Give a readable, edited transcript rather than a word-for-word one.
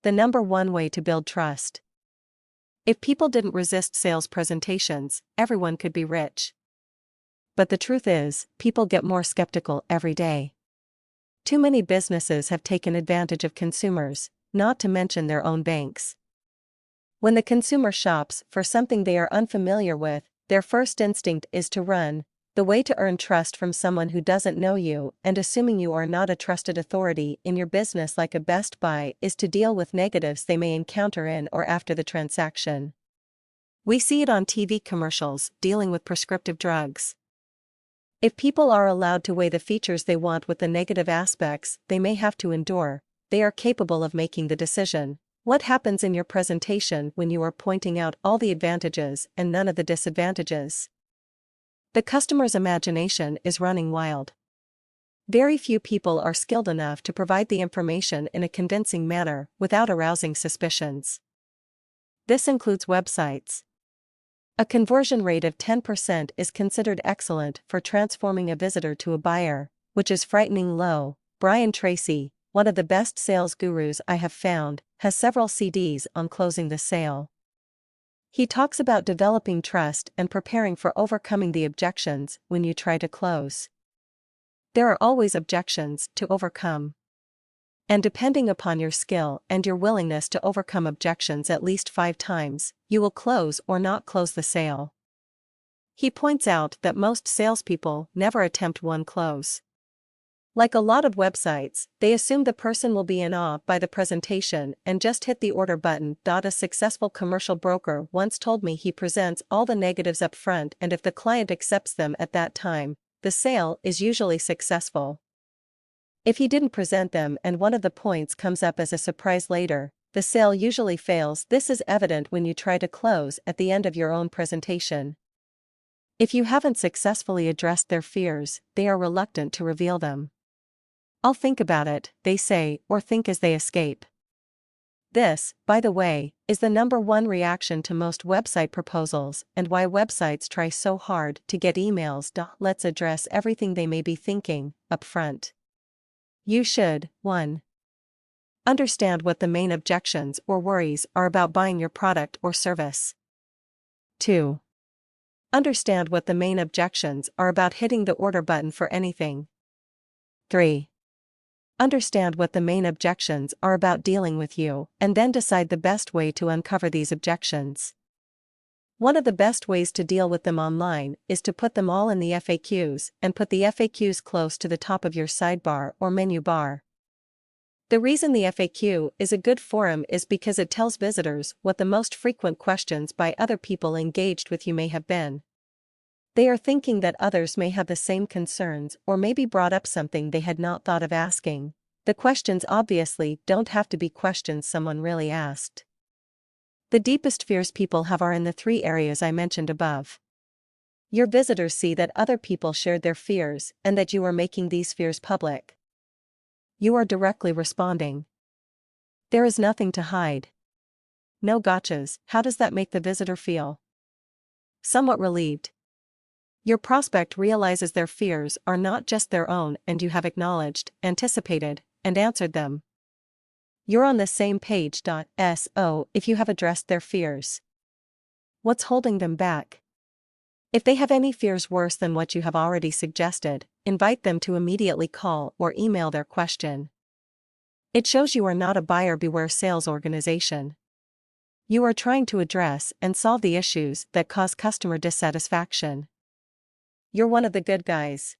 The number one way to build trust. If people didn't resist sales presentations, everyone could be rich. But the truth is, people get more skeptical every day. Too many businesses have taken advantage of consumers, not to mention their own banks. When the consumer shops for something they are unfamiliar with, their first instinct is to run. The way to earn trust from someone who doesn't know you and assuming you are not a trusted authority in your business like a Best Buy is to deal with negatives they may encounter in or after the transaction. We see it on TV commercials dealing with prescriptive drugs. If people are allowed to weigh the features they want with the negative aspects they may have to endure, they are capable of making the decision. What happens in your presentation when you are pointing out all the advantages and none of the disadvantages? The customer's imagination is running wild. Very few people are skilled enough to provide the information in a convincing manner without arousing suspicions. This includes websites. A conversion rate of 10% is considered excellent for transforming a visitor to a buyer, which is frighteningly low. Brian Tracy, one of the best sales gurus I have found, has several CDs on closing the sale. He talks about developing trust and preparing for overcoming the objections when you try to close. There are always objections to overcome. And depending upon your skill and your willingness to overcome objections at least 5 times, you will close or not close the sale. He points out that most salespeople never attempt one close. Like a lot of websites, they assume the person will be in awe by the presentation and just hit the order button. A successful commercial broker once told me he presents all the negatives up front, and if the client accepts them at that time, the sale is usually successful. If he didn't present them and one of the points comes up as a surprise later, the sale usually fails. This is evident when you try to close at the end of your own presentation. If you haven't successfully addressed their fears, they are reluctant to reveal them. "I'll think about it," they say, or think as they escape. This, by the way, is the number one reaction to most website proposals and why websites try so hard to get emails. Let's address everything they may be thinking up front. You should, 1. Understand what the main objections or worries are about buying your product or service. 2. Understand what the main objections are about hitting the order button for anything. 3. Understand what the main objections are about dealing with you, and then decide the best way to uncover these objections. One of the best ways to deal with them online is to put them all in the FAQs and put the FAQs close to the top of your sidebar or menu bar. The reason the FAQ is a good forum is because it tells visitors what the most frequent questions by other people engaged with you may have been. They are thinking that others may have the same concerns or maybe brought up something they had not thought of asking. The questions obviously don't have to be questions someone really asked. The deepest fears people have are in the 3 areas I mentioned above. Your visitors see that other people shared their fears and that you are making these fears public. You are directly responding. There is nothing to hide. No gotchas. How does that make the visitor feel? Somewhat relieved. Your prospect realizes their fears are not just their own and you have acknowledged, anticipated, and answered them. You're on the same page. So, if you have addressed their fears, what's holding them back? If they have any fears worse than what you have already suggested, invite them to immediately call or email their question. It shows you are not a buyer beware sales organization. You are trying to address and solve the issues that cause customer dissatisfaction. You're one of the good guys.